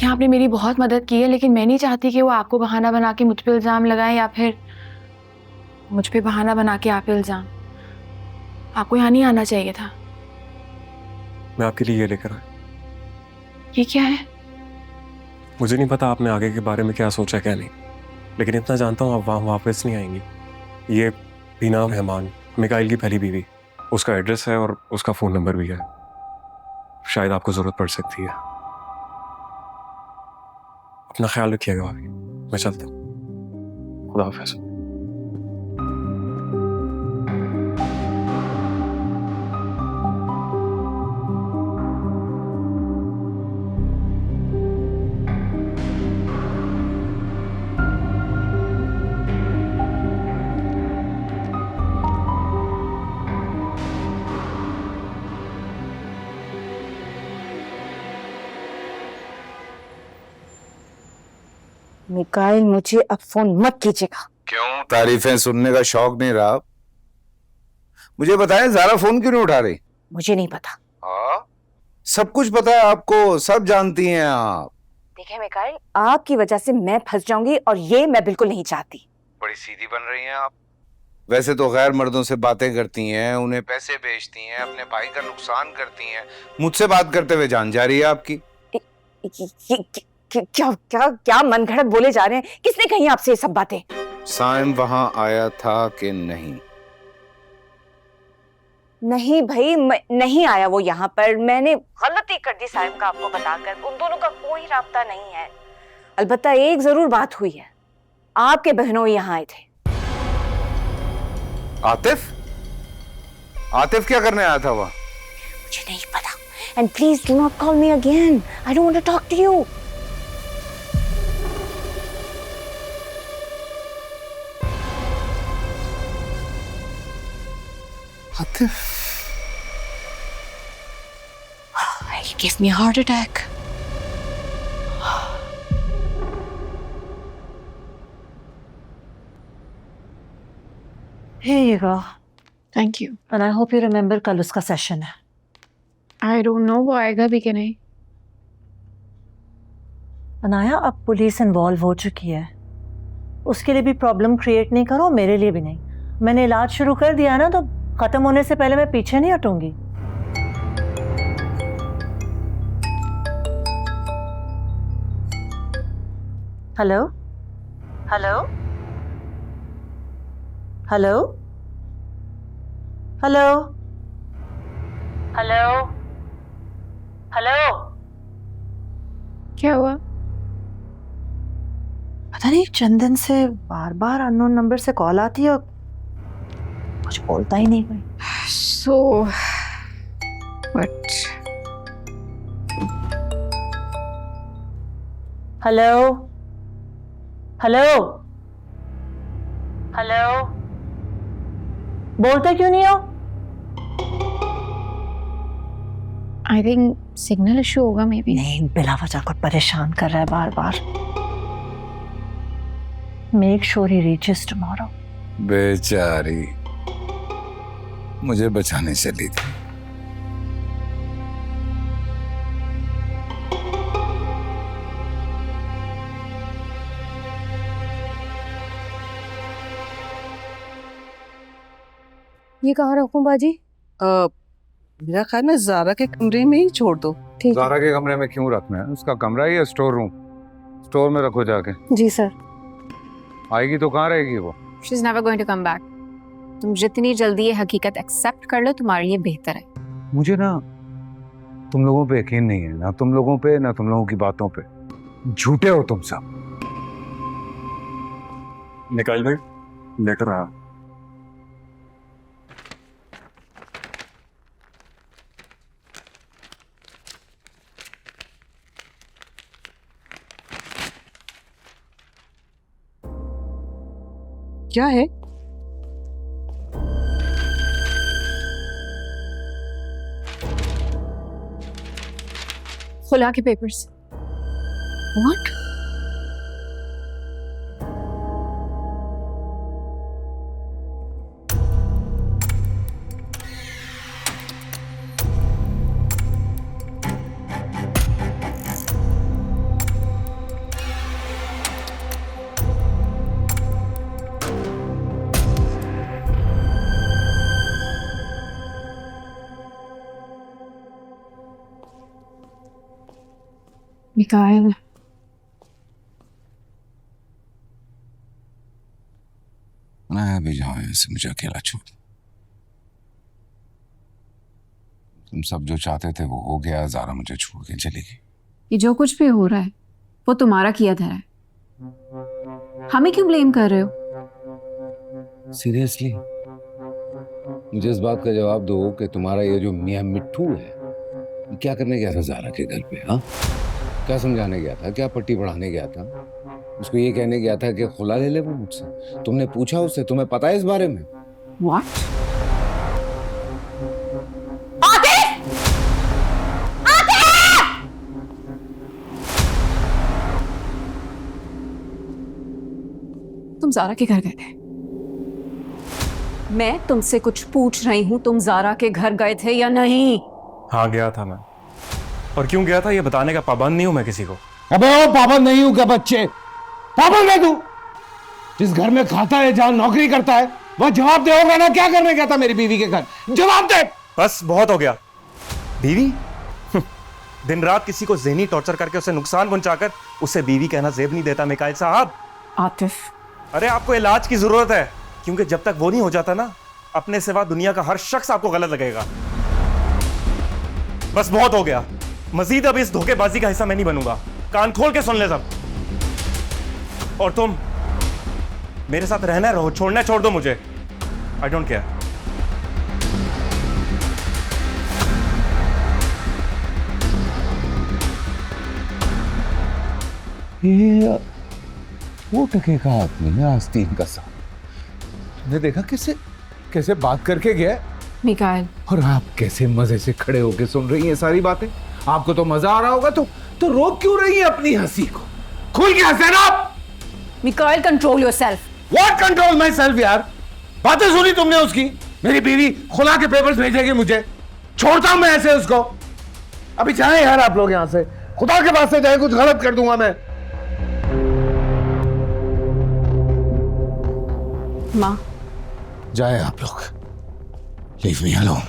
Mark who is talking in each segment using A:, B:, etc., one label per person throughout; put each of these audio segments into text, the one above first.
A: देखिए, आपने मेरी बहुत मदद की है, लेकिन मैं नहीं चाहती कि वो आपको बहाना बना के मुझ पे इल्ज़ाम लगाएं या फिर मुझ पे बहाना बना के आप पे इल्ज़ाम। आपको यहाँ नहीं आना चाहिए था।
B: मैं आपके लिए ये लेकर आया।
A: ये क्या है?
B: मुझे नहीं पता आपने आगे के बारे में क्या सोचा क्या नहीं, लेकिन इतना जानता हूँ आप वहाँ वापस नहीं आएंगी। ये बीना मेहमान, मिकाइल की पहली बीवी, उसका एड्रेस है और उसका फ़ोन नंबर भी है। शायद आपको ज़रूरत पड़ सकती है। अपना ख्याल रखिएगा भाभी। मैं चलता हूँ। खुदा हाफ़िज़।
C: मिकाइल, मुझे अब फोन मत कीजिएगा।
D: क्यों? तारीफें सुनने का शौक नहीं रहा? मुझे बताएं, ज़ारा फोन क्यों नहीं उठा रही?
C: मुझे नहीं पता।
D: हाँ, सब कुछ पता है आपको, सब जानती हैं आप।
C: देखिए मिकाइल, आपकी वजह से मैं फंस जाऊंगी और ये मैं बिल्कुल नहीं चाहती।
D: बड़ी सीधी बन रही हैं आप। वैसे तो गैर मर्दों से बातें करती हैं, उन्हें पैसे भेजती हैं, अपने भाई का नुकसान करती हैं। मुझसे बात करते हुए जान जा रही है आपकी।
C: क्या क्या क्या मनगढ़ंत बोले जा रहे हैं? किसने कही आपसे ये सब बातें?
D: साइम वहां आया था कि नहीं?
C: नहीं भाई, नहीं आया वो यहाँ पर। मैंने गलती कर दी साइम का आपको बताकर। उन दोनों का कोई राब्ता नहीं है। अलबत्ता एक जरूर बात हुई है, आपके बहनों यहाँ आए थे।
D: आतिफ? आतिफ क्या करने आया था वहां?
C: मुझे नहीं पता। And please do not call me again. I don't want to talk to you.
D: Atif?
A: He gave me a heart attack.
E: Here you go.
A: Thank you.
E: And I hope you remember कल उसका सेशन है।
A: I don't know वो आएगा भी कि नहीं।
E: अनाया, अब police involve हो चुकी है, उसके लिए भी प्रॉब्लम क्रिएट नहीं करो, मेरे लिए भी नहीं। मैंने इलाज शुरू कर दिया ना, तो खत्म होने से पहले मैं पीछे नहीं हटूंगी। Hello hello hello hello hello hello.
A: क्या हुआ?
E: पता नहीं, चंदन से बार बार अननोन नंबर से कॉल आती है और कुछ बोलता ही नहीं कोई।
A: So, what?
E: Hello hello hello. बोलते क्यों नहीं हो?
A: I think signal issue होगा maybe.
E: नहीं, बिला वजह को परेशान कर रहा है बार बार। Make sure he reaches tomorrow.
D: बेचारी मुझे बचाने चली थी।
F: ये कहाँ रखूं बाजी?
G: मेरा ख्याल में ज़ारा के कमरे में ही छोड़ दो।
F: ठीक है।
D: ज़ारा के कमरे में क्यों रखना है? उसका कमरा ही है स्टोर रूम। स्टोर में रखो जाके।
F: जी सर।
D: आएगी तो कहाँ रहेगी वो?
A: She's never going to come back. तुम जितनी जल्दी ये हकीकत एक्सेप्ट कर लो, तुम्हारे लिए बेहतर है।
D: मुझे ना तुम लोगों पे यकीन नहीं है, ना तुम लोगों पे ना तुम लोगों की बातों पे। झूठे हो तुम सब।
B: मिकाइल भाई, लेटर आया।
G: क्या है?
A: खुला के पेपर्स।
E: What?
A: मिकाइल,
D: मैं भी जाऊं यहाँ से, मुझे अकेला छोड़। तुम सब जो चाहते थे वो हो गया, ज़ारा मुझे छोड़ के चली गई।
H: ये जो कुछ भी हो रहा है वो तुम्हारा किया धरा है, हमें क्यों ब्लेम कर रहे हो?
D: सीरियसली मुझे इस बात का जवाब दो कि तुम्हारा ये जो मियां मिट्ठू है, ये क्या करने गया था ज़ारा के घर पे? हाँ, क्या समझाने गया था, क्या पट्टी पढ़ाने गया था? उसको ये कहने गया था कि खुला ले ले वो मुझसे? तुमने पूछा उससे? तुम्हें पता है इस बारे में?
H: What? तुम ज़ारा के घर गए थे? मैं तुमसे कुछ पूछ रही हूँ, तुम ज़ारा के घर गए थे या नहीं?
B: हाँ गया था मैं, और क्यों गया था ये बताने का पाबंद नहीं हूं मैं किसी को।
I: अबे वो पाबंद नहीं हूं क्या बच्चे? पाबंद है तू? जिस घर में खाता है, जहां नौकरी करता है, वह जवाब दे होगा ना। क्या करने गया था मेरी बीवी के घर? जवाब दे।
B: बस बहुत हो गया। बीवी? दिन रात किसी को ज़हनी टॉर्चर करके उसे नुकसान पहुंचाकर उसे बीवी कहना जेब नहीं देता मिकाइल साहब।
H: आतिफ,
B: अरे आपको इलाज की जरूरत है, क्योंकि जब तक वो नहीं हो जाता ना, अपने सिवा दुनिया का हर शख्स आपको गलत लगेगा। बस बहुत हो गया, मजीद अब इस धोखेबाजी का हिस्सा मैं नहीं बनूंगा। कान खोल के सुन ले सब। और तुम मेरे साथ रहना रहो, छोड़ना छोड़ दो मुझे। I don't care.
D: ये वो टके का आदमी है आस्तीन का साथ। तुमने देखा कैसे कैसे बात करके गया,
H: मिकाइल,
D: और आप कैसे मजे से खड़े होके सुन रही हैं सारी बातें। आपको तो मजा आ रहा होगा, तो रोक क्यों रही है अपनी हंसी को? खुल के हंसे ना आप।
H: Mikail, control yourself.
I: What control my self यार? बातें सुनी तुमने उसकी? मेरी बीवी खुला के पेपर्स भेजेगी मुझे, छोड़ता हूं मैं ऐसे उसको? अभी जाए यार आप लोग यहां से, खुदा के पास से जाए, कुछ गलत कर दूंगा मैं।
H: माँ,
D: जाए आप लोग, लीव मी अलोन।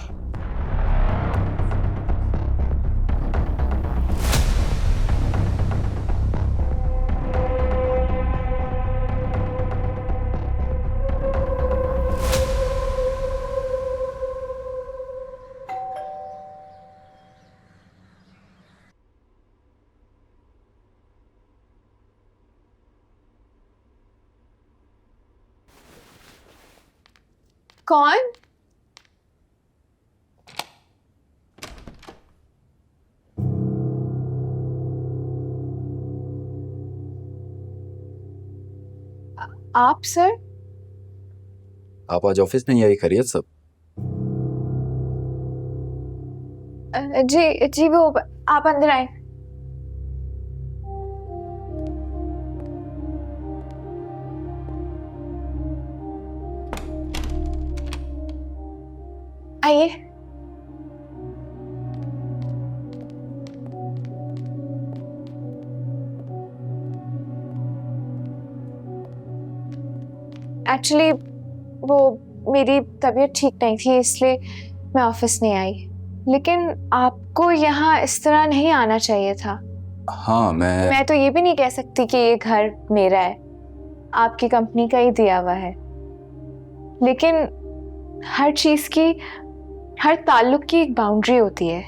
A: कौन? आप सर?
J: आप आज ऑफिस नहीं आई? खैरियत सब?
A: जी जी, वो आप अंदर आए। आइए। एक्चुअली वो मेरी तबीयत ठीक नहीं थी, इसलिए मैं ऑफिस नहीं आई। लेकिन आपको यहाँ इस तरह नहीं आना चाहिए था।
J: हाँ, मैं
A: तो ये भी नहीं कह सकती कि ये घर मेरा है, आपकी कंपनी का ही दिया हुआ है। लेकिन हर चीज की, हर ताल्लुक की एक बाउंड्री होती है,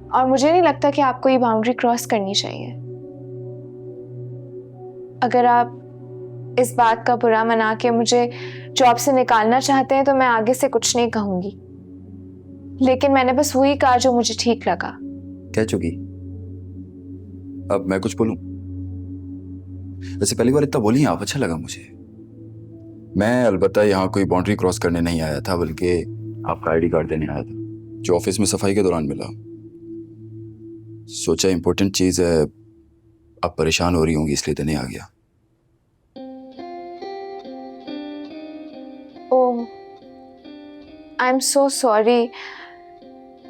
A: और मुझे नहीं लगता कि आपको ये बाउंड्री क्रॉस करनी चाहिए। अगर आप इस बात का बुरा मना के मुझे जॉब से निकालना चाहते हैं तो मैं आगे से कुछ नहीं कहूंगी, लेकिन मैंने बस वही कहा जो मुझे ठीक लगा।
J: कह चुकी, अब मैं कुछ बोलूं? वैसे पहली बार इतना बोली आप, अच्छा लगा मुझे। मैं अलबत्ता यहाँ कोई बाउंड्री क्रॉस करने नहीं आया था, बल्कि आपका आईडी कार्ड देने आया था, जो ऑफिस में सफाई के दौरान मिला। सोचा इंपॉर्टेंट चीज है, आप परेशान हो रही होंगी इसलिए देने आ गया।
A: ओह, आई एम सो सॉरी।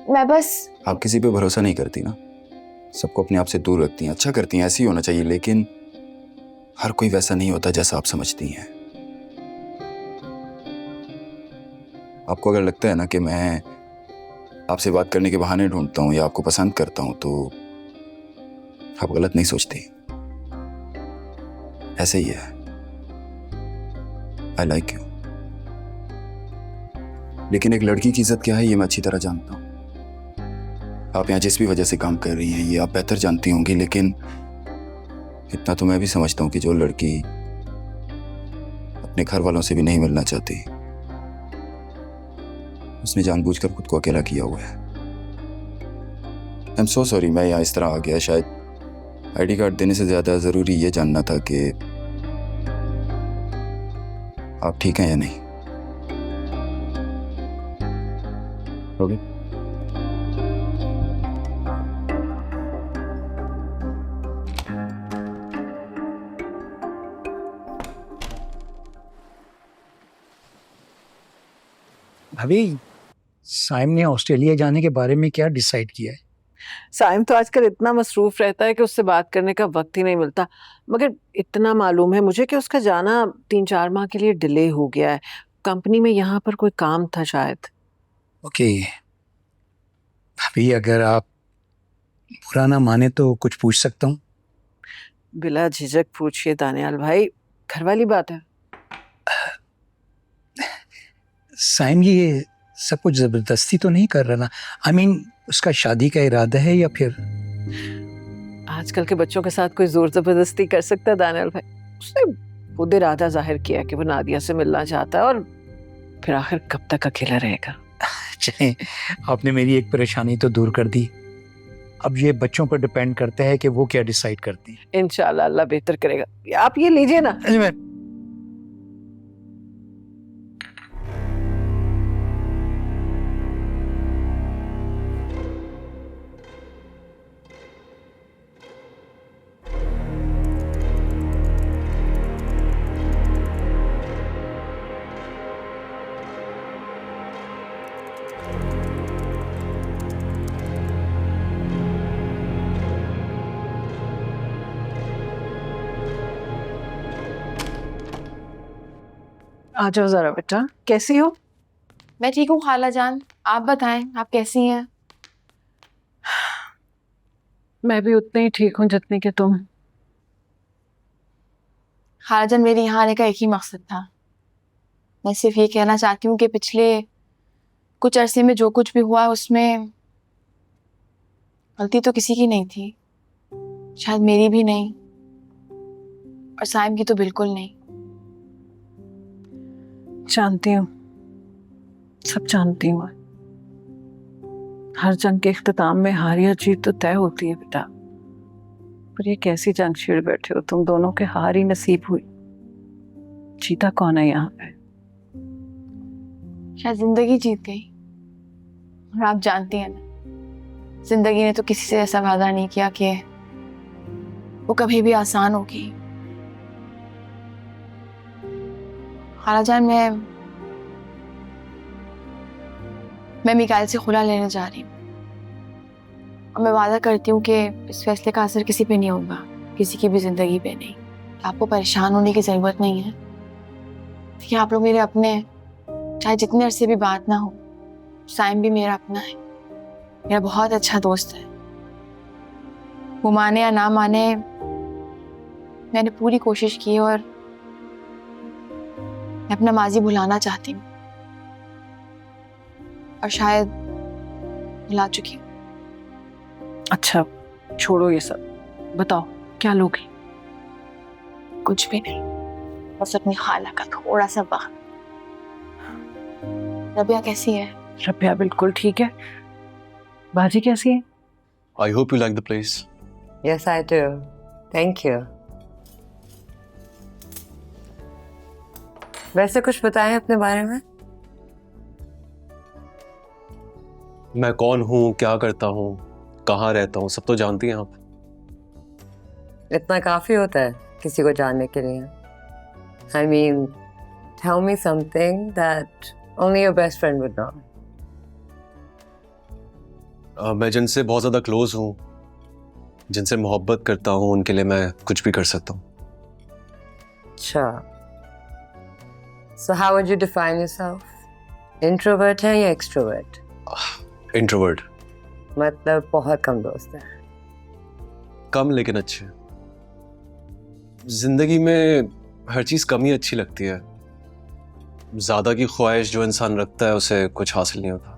A: मैं बस,
J: आप किसी पे भरोसा नहीं करती ना, सबको अपने आप से दूर रखती हैं। अच्छा करती हैं, ऐसी होना चाहिए, लेकिन हर कोई वैसा नहीं होता जैसा आप समझती हैं। आपको अगर लगता है ना कि मैं आपसे बात करने के बहाने ढूंढता हूँ या आपको पसंद करता हूँ, तो आप गलत नहीं सोचती, ऐसे ही है। I like you. लेकिन एक लड़की की इज्जत क्या है ये मैं अच्छी तरह जानता हूं। आप यहाँ जिस भी वजह से काम कर रही हैं ये आप बेहतर जानती होंगी, लेकिन इतना तो मैं भी समझता हूँ कि जो लड़की अपने घर वालों से भी नहीं मिलना चाहती उसने जानबूझकर खुद को अकेला किया हुआ है। आई एम सो सॉरी, मैं यहाँ इस तरह आ गया। शायद आईडी कार्ड देने से ज्यादा जरूरी ये जानना था कि आप ठीक हैं या नहीं। ओके
K: भाभी, साइम ने ऑस्ट्रेलिया जाने के बारे में क्या डिसाइड किया है?
G: साइम तो आजकल इतना मसरूफ रहता है कि उससे बात करने का वक्त ही नहीं मिलता, मगर इतना मालूम है मुझे कि उसका जाना 3-4 माह के लिए डिले हो गया है। कंपनी में यहाँ पर कोई काम था शायद।
K: ओके भाभी, अगर आप बुरा ना माने तो कुछ पूछ सकता हूँ?
G: बिला झिझक पूछिए दानियाल भाई, घर वाली बात है।
K: साइम ये सब कुछ जबरदस्ती तो नहीं कर रहा ना? आई मीन उसका शादी का इरादा है या फिर?
G: आजकल के बच्चों के साथ कोई जोर जबरदस्ती कर सकता है दानियाल भाई? उसने खुद इरादा जाहिर किया कि वो नादिया से मिलना चाहता है, और फिर आखिर कब तक अकेला रहेगा।
K: चलें, आपने मेरी एक परेशानी तो दूर कर दी। अब ये बच्चों पर डिपेंड करता है कि वो क्या डिसाइड करती है।
G: इंशाल्लाह अल्लाह बेहतर करेगा। आप ये लीजिए ना। आ जाओ जरा बेटा, कैसी हो?
A: मैं ठीक हूँ खाला जान, आप बताएं आप कैसी हैं?
G: मैं भी उतने ही ठीक हूँ जितनी कि तुम।
A: खाला जान, मेरे यहाँ आने का एक ही मकसद था। मैं सिर्फ ये कहना चाहती हूँ कि पिछले कुछ अरसे में जो कुछ भी हुआ उसमें गलती तो किसी की नहीं थी, शायद मेरी भी नहीं और साइम की तो बिल्कुल नहीं।
G: जानती हूँ, सब जानती हूँ। हर जंग के इख्तिताम में हार या जीत तो तय होती है बेटा, पर ये कैसी जंग छेड़ बैठे हो तुम दोनों के? हार ही नसीब हुई, जीता कौन है यहाँ पे?
A: शायद जिंदगी जीत गई। और आप जानती हैं ना, जिंदगी ने तो किसी से ऐसा वादा नहीं किया कि वो कभी भी आसान होगी। खाला जान, मैं मिकाइल से खुला लेने जा रही हूँ और मैं वादा करती हूँ कि इस फैसले का असर किसी पे नहीं होगा, किसी की भी जिंदगी पे नहीं। आपको परेशान होने की जरूरत नहीं है। देखिए, आप लोग मेरे अपने हैं, चाहे जितने अरसे भी बात ना हो। साइम भी मेरा अपना है, मेरा बहुत अच्छा दोस्त है। वो माने या ना माने, मैंने पूरी कोशिश की और मैं अपना माजी भुलाना चाहती हूँ और शायद भुला चुकी हूँ।
G: अच्छा छोड़ो ये सब, बताओ क्या लोगी?
A: कुछ भी नहीं, बस अपनी खाला का थोड़ा सा वक्त। रबिया कैसी है?
G: रबिया बिल्कुल ठीक है। बाजी कैसी है?
B: I hope you like the place.
C: Yes, I do. Thank you. वैसे कुछ बताएं अपने बारे में।
B: मैं कौन हूँ, क्या करता हूँ, कहाँ रहता हूँ, सब तो जानती हैं आप।
C: इतना काफी होता है किसी को जानने के लिए। I mean, tell me something that only your best friend would know.
B: मैं जिनसे बहुत ज़्यादा क्लोज हूँ, जिनसे मोहब्बत करता हूँ, उनके लिए मैं कुछ भी कर सकता हूँ।
C: अच्छा, so how would you define yourself? Introvert है या extrovert?
B: Introvert.
C: मतलब बहुत कम दोस्त है।
B: कम लेकिन अच्छे। जिंदगी में हर चीज कम ही अच्छी लगती है। ज्यादा की ख्वाहिश जो इंसान रखता है उसे कुछ हासिल नहीं होता।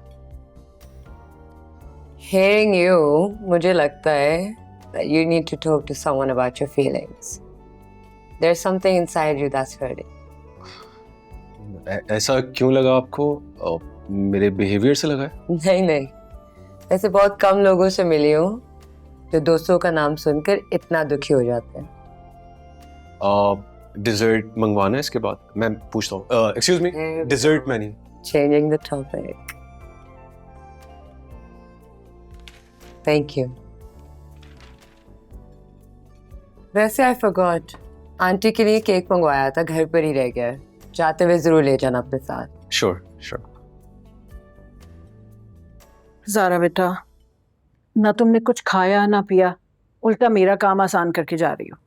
L: Hearing you, मुझे लगता है that you need to talk to someone about your feelings. There's something inside you that's hurting.
B: ऐसा क्यों लगा आपको? मेरे बिहेवियर से लगा है?
L: नहीं, ऐसे बहुत कम लोगों से मिली हूँ जो दोस्तों का नाम सुनकर इतना दुखी हो जाते हैं।
B: डिजर्ट मंगवाना है इसके बाद? मैं पूछता हूँ। Excuse me, dessert menu.
L: Changing the topic. Thank you. वैसे I forgot. आंटी के लिए केक मंगवाया था, घर पर ही रह गया है। जाते हुए जरूर ले जाना अपने साथ।
B: श्योर।
G: ज़ारा बेटा, ना तुमने कुछ खाया ना पिया, उल्टा मेरा काम आसान करके जा रही हो।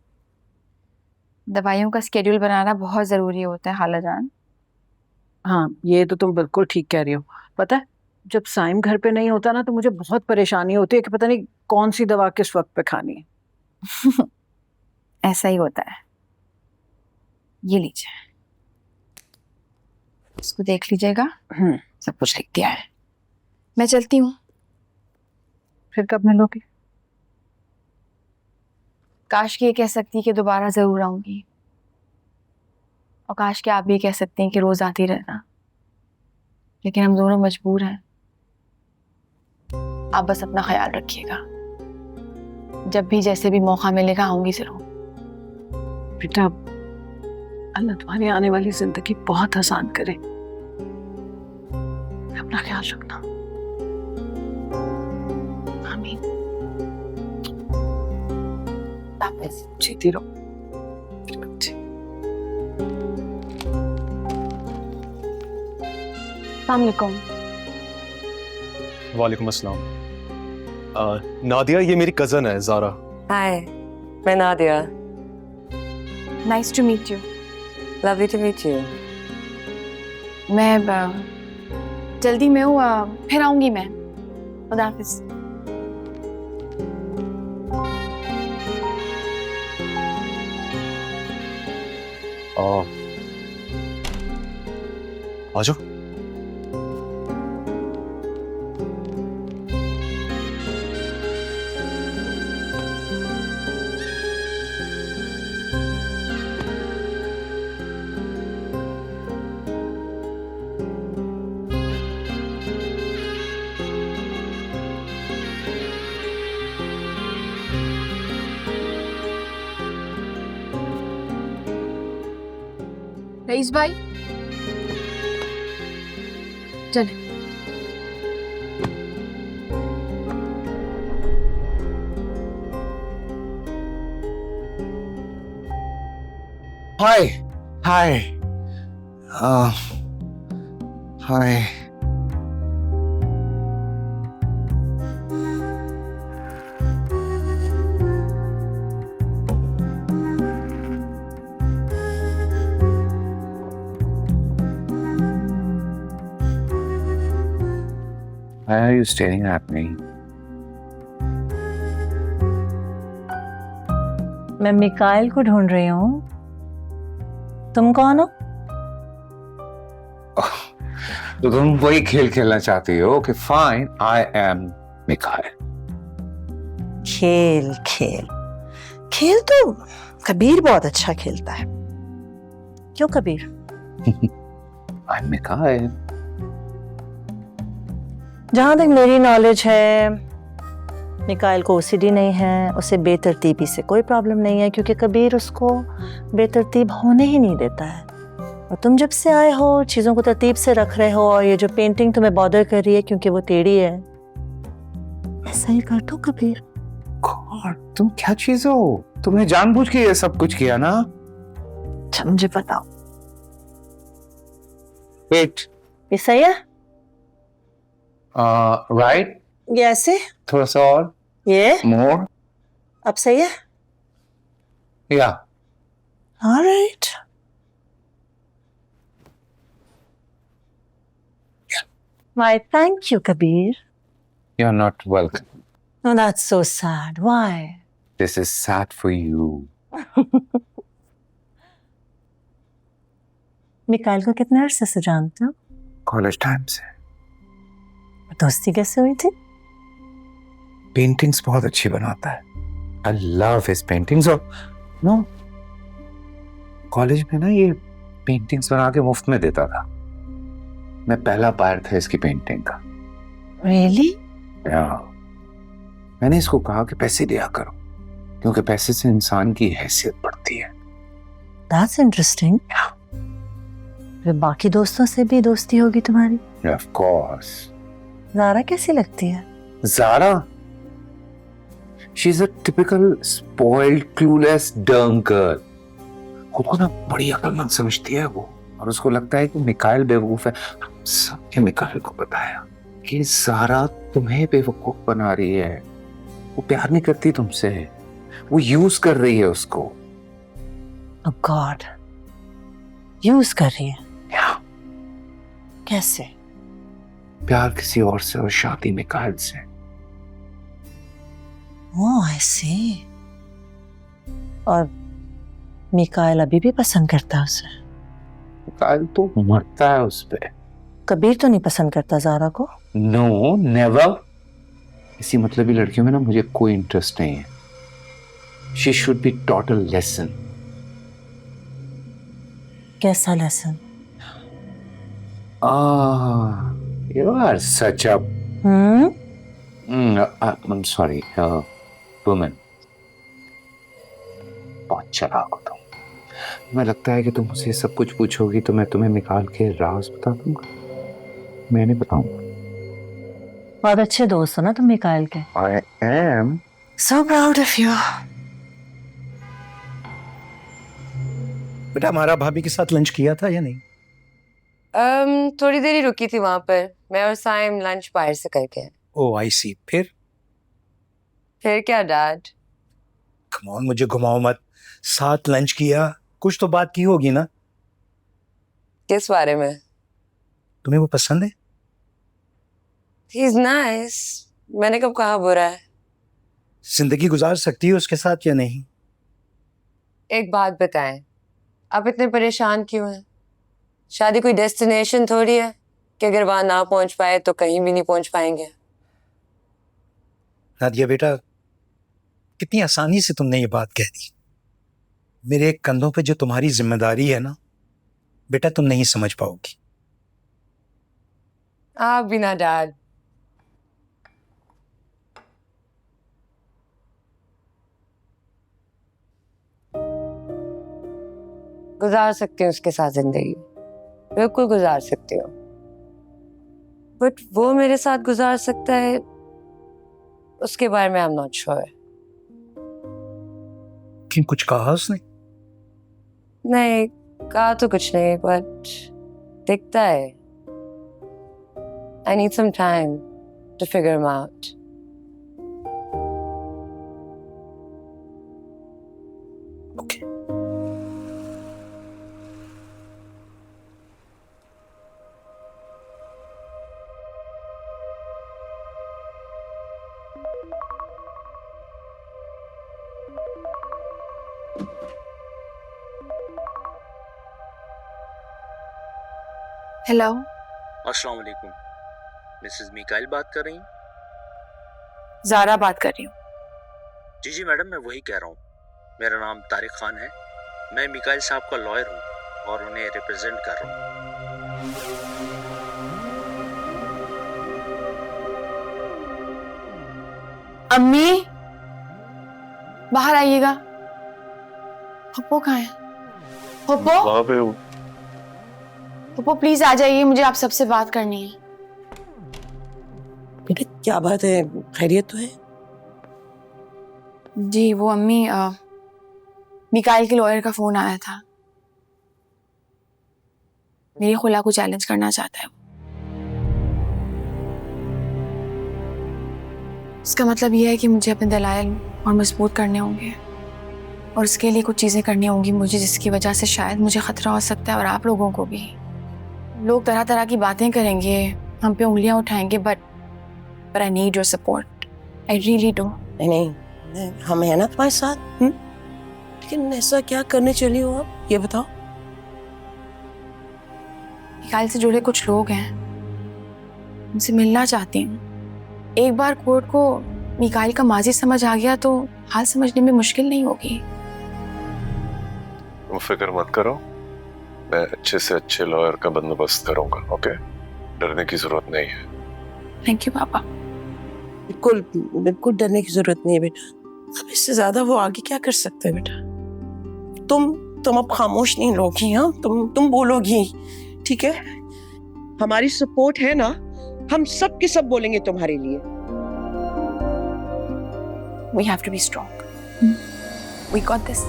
H: दवाइयों का स्केड्यूल बनाना बहुत ज़रूरी होता है खाला जान।
G: हाँ, ये तो तुम बिल्कुल ठीक कह रही हो। पता है, जब साइम घर पे नहीं होता ना तो मुझे बहुत परेशानी होती है कि पता नहीं कौन सी दवा किस वक्त पे खानी है।
H: ऐसा ही होता है। ये लीजिए, इसको देख लीजिएगा। सब कुछ लिख दिया है। मैं चलती हूँ।
G: फिर कब मिलोगे?
H: काश कि ये कह सकती कि दोबारा जरूर आऊंगी, और काश कि आप भी कह सकती हैं कि रोज आती रहना, लेकिन हम दोनों मजबूर हैं। आप बस अपना ख्याल रखिएगा। जब भी जैसे भी मौका मिलेगा आऊंगी जरूर।
G: बेटा, अल्लाह तुम्हारी आने वाली जिंदगी बहुत आसान करे। अपना ख्याल रखना। आमीन। जीती रहो।
H: अस्सलाम वालेकुम।
B: वालेकुम अस्सलाम। नादिया, ये मेरी कजन है ज़ारा।
L: हाय, मैं Nadia.
H: Nice to meet you.
L: Lovely to meet you.
H: मैं जल्दी में हूँ, फिर आऊंगी मैं। खुदा हाफिज।
B: आ जाओ।
H: रईस भाई, चले।
I: हाय हाय हाय।
D: Why are you staring at me?
E: मैं मिकाइल को ढूंढ रही हूँ। तुम कौन हो?
D: तो तुम वही खेल खेलना चाहती हो कि फाइन, आई एम मिकाइल।
E: खेल खेल खेल तो कबीर बहुत अच्छा खेलता है। क्यों कबीर?
D: I am Mikail.
E: जहां तक मेरी नॉलेज है, मिकाइल को ओसीडी नहीं है, उसे बेतरतीबी से कोई प्रॉब्लम नहीं है, क्योंकि कबीर उसको बेतरतीब होने ही नहीं देता है। और तुम जब से आए हो चीज़ों को तरतीब से रख रहे हो, और ये जो पेंटिंग तुम्हें बॉदर कर रही है क्योंकि वो टेढ़ी है, ऐसा ही कर दो कबीर।
D: गॉड, तुम क्या चीज हो? तुमने जानबूझ के ये सब कुछ किया ना?
E: अच्छा मुझे बताओ,
D: वेट,
E: ये सही है?
D: राइट,
E: ये ऐसे?
D: थोड़ा सा और,
E: ये
D: मोर,
E: अब सही है?
D: या
E: alright. Why, thank you, Kabir.
D: you're not welcome.
E: Oh, that's so sad. Why?
D: This is sad for you.
E: Mikail को कितने अरसे से जानते हो?
K: कॉलेज टाइम से।
E: दोस्ती कैसे हुई थी?
K: पेंटिंग्स बहुत अच्छी बनाता है। I love his paintings। और नो कॉलेज में ना ये पेंटिंग्स बना के मुफ्त में देता था। मैं पहला बायर था इसकी पेंटिंग का।
E: Really?
K: मैंने इसको कहा कि पैसे दिया करो, क्योंकि पैसे से इंसान की हैसियत बढ़ती है।
E: That's interesting। फिर बाकी दोस्तों से भी दोस्ती होगी तुम्हारी?
K: Of course।
E: ज़ारा कैसी लगती है?
K: Zara, she's a typical spoiled, clueless, dumb girl। खुद को ना बड़ी अक्लमंद समझती है वो, और उसको लगता है कि मिकाइल बेवकूफ है। सबने मिकाइल को बताया कि ज़ारा तुम्हें बेवकूफ बना रही है, वो प्यार नहीं करती तुमसे, वो यूज कर रही है उसको।
E: Oh God, यूज कर रही है? कैसे?
K: प्यार किसी और से और शादी मिकाइल से।
E: Oh, I see। और मिकाइल अभी भी पसंद करता है उसे?
K: मिकाइल तो मरता है उस पे।
E: कबीर तो नहीं पसंद करता ज़ारा को?
K: No, never. इसी मतलबी लड़कियों में ना मुझे कोई इंटरेस्ट नहीं है। She should be taught a lesson।
E: कैसा lesson?
K: You are such a I'm sorry, woman। बहुत चालाक हो तुम। तुम्हें लगता है कि तुम मुझसे सब कुछ पूछोगी तो मैं तुम्हें मिकाइल के राज बता दूंगा? मैं नहीं बताऊंगा।
E: बहुत अच्छे दोस्त हो ना तुम मिकाइल के।
K: I am।
E: So proud of you।
K: बेटा, हमारा भाभी के साथ लंच किया था या नहीं?
L: थोड़ी देर ही रुकी थी वहां पर। मैं और साइम लंच बाहर से करके आए।
K: ओह, आई सी। फिर
L: क्या डैड?
K: कम ऑन, मुझे घुमाओ मत। साथ लंच किया, कुछ तो बात की होगी ना?
L: किस बारे में?
K: तुम्हें वो पसंद है?
L: He is nice. मैंने कब कहा बुरा है?
K: जिंदगी गुजार सकती है उसके साथ या नहीं?
L: एक बात बताएं, आप इतने परेशान क्यों हैं? शादी कोई डेस्टिनेशन थोड़ी है कि अगर वहां ना पहुंच पाए तो कहीं भी नहीं पहुंच पाएंगे।
K: नादिया बेटा, कितनी आसानी से तुमने ये बात कह दी। मेरे कंधों पे जो तुम्हारी जिम्मेदारी है ना बेटा, तुम नहीं समझ पाओगी।
L: आप भी ना डैड। गुजार सकती हूँ उसके साथ जिंदगी, बिल्कुल गुजार सकती हूँ, बट वो मेरे साथ गुजार सकता है उसके बारे में आई एम नॉट श्योर।
K: क्यों, कुछ कहा उसने?
L: नहीं कहा तो कुछ नहीं, बट दिखता है। I need some time to figure him out.
K: Okay.
H: Hello,
M: अस्सलाम वालेकुम। मिसेस मिकाइल बात कर रही हैं?
H: ज़ारा बात कर रही हूँ।
M: जी जी मैडम, मैं वही कह रहा हूँ। मेरा नाम तारिक खान है। मैं मिकाइल साहब का लॉयर हूँ और उन्हें रिप्रेजेंट कर रहा हूँ।
H: अम्मी बाहर आइएगा। पप्पो कहाँ है? पप्पो, पप्पो प्लीज आ जाइए, मुझे आप सबसे बात करनी है।
N: बेटा क्या बात है, खैरियत तो है?
H: जी वो अम्मी, मिकाइल के लॉयर का फोन आया था। मेरी खुला को चैलेंज करना चाहता है वो। इसका मतलब यह है कि मुझे अपने दलाइल और मजबूत करने होंगे और उसके लिए कुछ चीज़ें करनी होंगी मुझे, जिसकी वजह से शायद मुझे खतरा हो सकता है और आप लोगों को भी। लोग तरह तरह की बातें करेंगे, हम पे उंगलियां उठाएंगे, but I need your support. I really do.
N: नहीं, हम है ना तुम्हारे साथ। लेकिन ऐसा क्या करने चली हो आप, ये बताओ।
H: मिकाइल से जुड़े कुछ लोग हैं, उनसे मिलना चाहती हूँ। एक बार कोर्ट को मिकाइल का माजी समझ आ गया तो हाल समझने में मुश्किल नहीं होगी।
B: तुम फिक्र मत करो, मैं अच्छे से अच्छे लॉयर का बंदोबस्त करूंगा। ओके, डरने की जरूरत नहीं है।
H: थैंक यू पापा।
N: बिल्कुल बिल्कुल डरने की जरूरत नहीं है बेटा। अब इससे ज्यादा वो आगे क्या कर सकते हैं बेटा। तुम अब खामोश नहीं रहोगी। हाँ, तुम बोलोगी, ठीक है। हमारी सपोर्ट है ना, हम सब के सब बोलेंगे तुम्हारे लिए।
H: We have to be strong. We got this.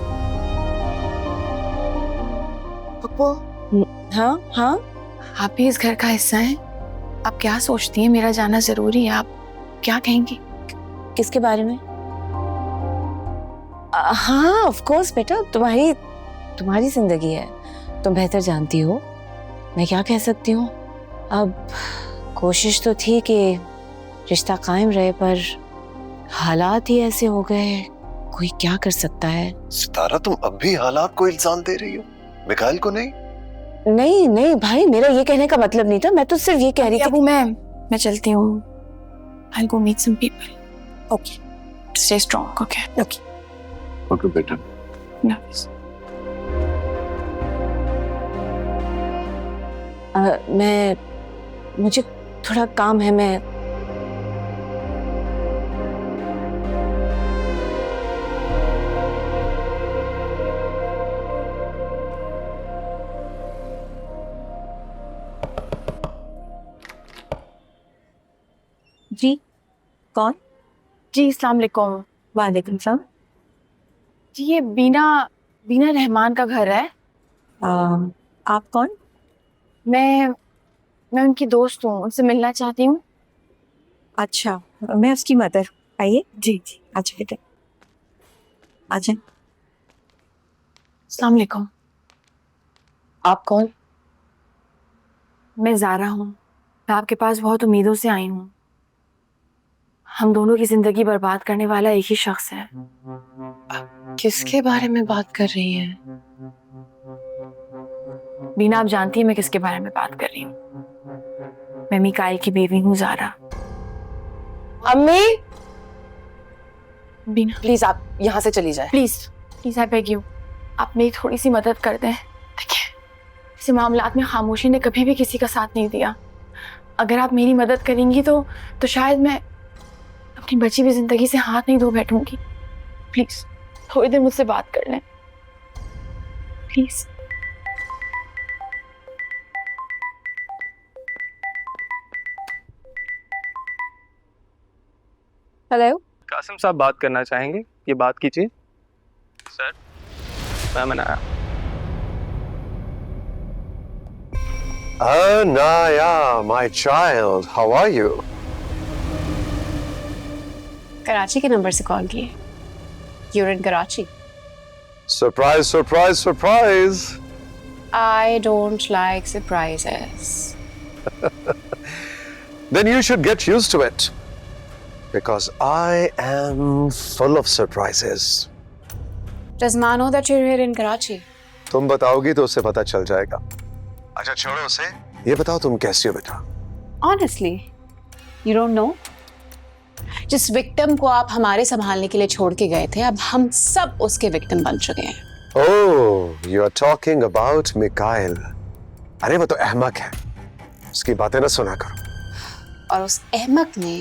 H: Pappu,
C: हाँ
H: आप भी इस घर का हिस्सा हैं। आप क्या सोचती हैं, मेरा जाना जरूरी है? आप क्या कहेंगी?
C: किसके बारे में? हाँ ऑफ कोर्स बेटा, तुम्हारी जिंदगी है, तुम बेहतर जानती हो। मैं क्या कह सकती हूँ। अब कोशिश तो थी कि रिश्ता कायम रहे, पर हालात ही ऐसे हो गए, कोई क्या कर सकता है।
B: सितारा, तुम अब भी हालात को इल्जाम दे रही हो, मिकाइल को नहीं?
C: नहीं भाई, मेरा ये कहने का मतलब नहीं था। मैं तो सिर्फ ये कह रही थी।
H: मैं चलती हूँ। I'll go meet some people.
N: Okay.
H: Stay strong, okay?
N: Okay.
B: Okay बेटा।
H: Nice.
C: मुझे थोड़ा काम है, मैं
E: जी कौन?
H: जी अस्सलाम वालेकुम।
E: वालेकुम सलाम।
H: जी ये बीना रहमान का घर है।
E: आप कौन?
H: मैं उनकी दोस्त हूँ, उनसे मिलना चाहती हूँ।
E: अच्छा, मैं उसकी मदर। आइए। जी अच्छा बेटा, आ जाए।
H: अस्सलाम वालेकुम।
C: आप कौन?
H: मैं ज़ारा हूँ। मैं आपके पास बहुत उम्मीदों से आई हूँ। हम दोनों की जिंदगी बर्बाद करने वाला एक ही शख्स है।
G: किसके बारे में बात कर रही हैं?
H: बीना, आप जानती हैं मैं किसके बारे में बात कर रही हूँ। मैं मिकाइल की बीवी हूँ, ज़ारा।
C: अम्मी,
H: बीना
G: प्लीज आप यहाँ से चली जाए।
H: प्लीज आई बेग यू, आप मेरी थोड़ी सी मदद कर दें। देखिए, ऐसे मामलात में खामोशी ने कभी भी किसी का साथ नहीं दिया। अगर आप मेरी मदद करेंगी तो शायद मैं अपनी बची हुई जिंदगी से हाथ नहीं धो बैठूंगी। प्लीज थोड़ी देर मुझसे बात कर लें, प्लीज।
C: हेलो,
O: कासिम साहब बात करना चाहेंगे, ये बात कीजिए। सर, मैं आया।
B: Anaya, my child, how are you?
A: Karachi के नंबर से कॉल किए। You're in Karachi.
B: Surprise, surprise, surprise.
A: I don't like surprises.
B: Then you should get used to it. Because I am full of surprises.
A: Does Ma know that you're here in Karachi?
B: तुम बताओगी तो उसे पता चल जाएगा। अच्छा छोड़ो उसे, ये बताओ तुम कैसी हो बेटा?
A: Honestly, you don't know? जिस विक्टिम को आप हमारे संभालने के लिए छोड़ के गए थे, अब हम सब उसके विक्टिम बन चुके हैं।
B: Oh, you are talking about Mikhail. अरे वो तो अहमक है, उसकी बातें ना सुना करो।
A: और उस अहमक ने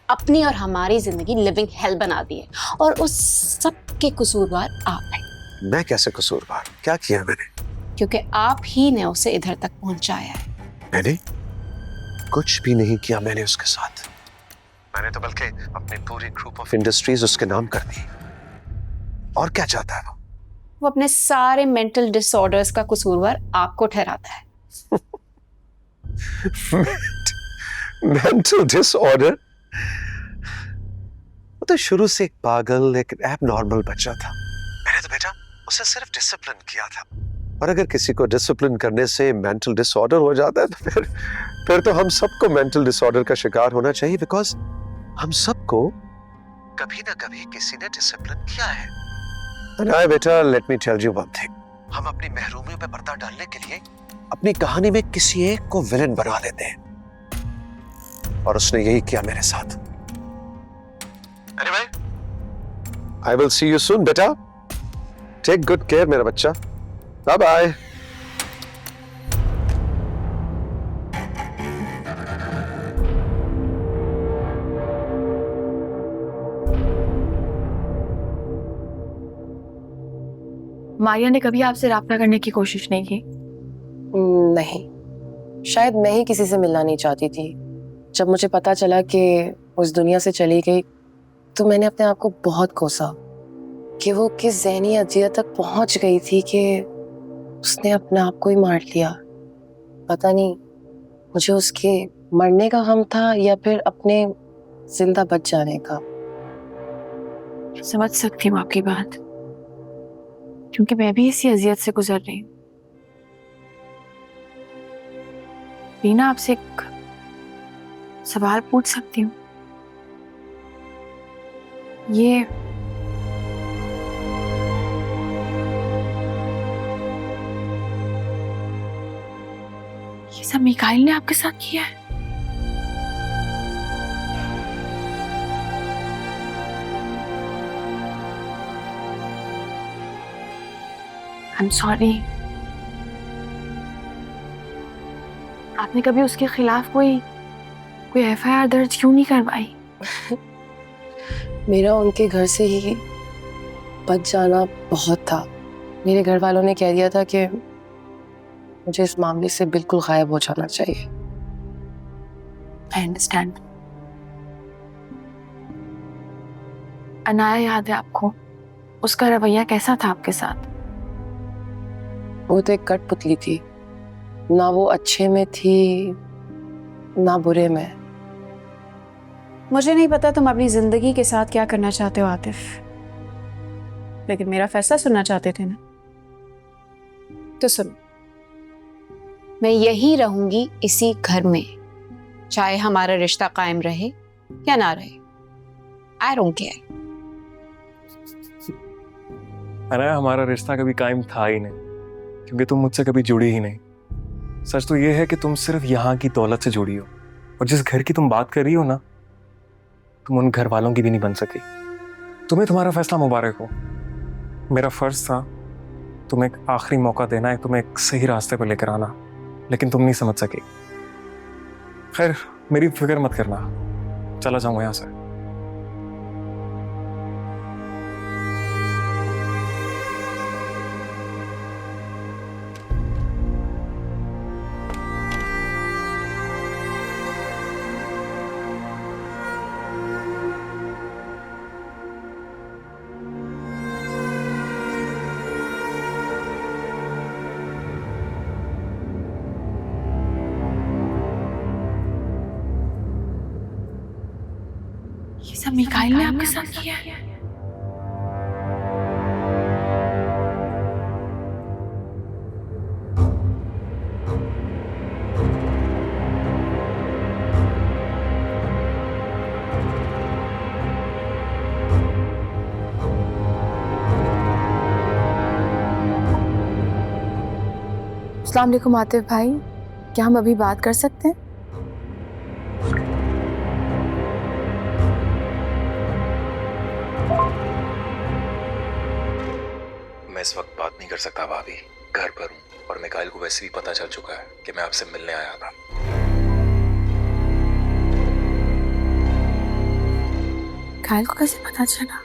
A: अपनी और हमारी जिंदगी लिविंग हेल बना दी है, और उस सब के कसूरवार आप हैं।
B: मैं कैसे कसूरवार? क्या किया मैंने?
A: क्योंकि आप ही ने उसे इधर तक पहुंचाया है।
B: मैंने कुछ भी नहीं किया मैंने उसके साथ। मैंने तो बल्कि अपनी पूरी ग्रुप ऑफ इंडस्ट्रीज उसके नाम कर दी। और क्या चाहता है
A: वो अपने सारे मेंटल डिसऑर्डर्स का कसूरवार आपको ठहराता है।
B: Mental disorder? वो तो शुरू से एक पागल, एक एबनॉर्मल बच्चा था। मैंने तो बेटा उसे सिर्फ डिसिप्लिन किया था। और अगर किसी को डिसिप्लिन करने से मेंटल डिसऑर्डर हो जाता है तो फिर तो हम सबको मेंटल डिसऑर्डर का शिकार होना चाहिए, बिकॉज हम सबको
P: कभी ना कभी किसी ने डिसिप्लिन किया है।
Q: अनाया बेटा, let me tell you one thing.
P: हम अपनी महरूमियों पे पर्दा डालने के लिए अपनी कहानी में किसी एक को विलेन बना लेते हैं, और उसने यही किया मेरे साथ।
Q: Anyway, I will see you soon, बेटा। Take good care मेरा बच्चा। Bye bye।
H: मारिया ने कभी आपसे राब्ता करने की कोशिश नहीं की?
N: नहीं, शायद मैं ही किसी से मिलना नहीं चाहती थी। जब मुझे पता चला कि उस दुनिया से चली गई तो मैंने अपने आप को बहुत कोसा कि वो किस ज़हनी अजियत तक पहुंच गई थी कि उसने अपने आप को ही मार लिया। पता नहीं मुझे उसके मरने का गम था या फिर अपने जिंदा बच जाने का।
H: समझ सकती हूँ आपकी बात, क्योंकि मैं भी इसी अजियत से गुजर रही हूँ। रीना, आपसे एक सवाल पूछ सकती हूँ? ये सब मिकाइल ने आपके साथ किया है? I'm sorry। आपने कभी उसके खिलाफ कोई FIR दर्ज क्यों नहीं करवाई?
N: मेरा उनके घर से ही बच जाना बहुत था। मेरे घर वालों ने कह दिया था कि मुझे इस मामले से बिल्कुल गायब हो जाना चाहिए।
H: I understand। अनाया याद है आपको? उसका रवैया कैसा था आपके साथ?
N: वो तो एक कठपुतली थी, ना वो अच्छे में थी ना बुरे में।
R: मुझे नहीं पता तुम अपनी जिंदगी के साथ क्या करना चाहते हो आतिफ, लेकिन मेरा फैसला सुनना चाहते थे ना, तो सुनो। मैं यही रहूंगी इसी घर में, चाहे हमारा रिश्ता कायम रहे या ना रहे। I don't care.
B: अनाया, हमारा रिश्ता कभी कायम था ही नहीं, क्योंकि तुम मुझसे कभी जुड़ी ही नहीं। सच तो ये है कि तुम सिर्फ यहाँ की दौलत से जुड़ी हो, और जिस घर की तुम बात कर रही हो ना, तुम उन घर वालों की भी नहीं बन सकी। तुम्हें तुम्हारा फैसला मुबारक हो। मेरा फर्ज था तुम्हें एक आखिरी मौका देना है, तुम्हें एक सही रास्ते पर लेकर आना, लेकिन तुम नहीं समझ सकी। खैर, मेरी फिक्र मत करना, चला जाऊंगा यहाँ से।
H: ये सब मिकाइल ने आपके साथ किया है? अस्सलाम वालेकुम आतिफ भाई, क्या हम अभी बात कर सकते हैं?
S: मैं इस वक्त बात नहीं कर सकता भाभी, घर पर हूँ और मिकाइल को वैसे भी पता चल चुका है कि मैं आपसे मिलने आया था।
H: मिकाइल को कैसे पता चला?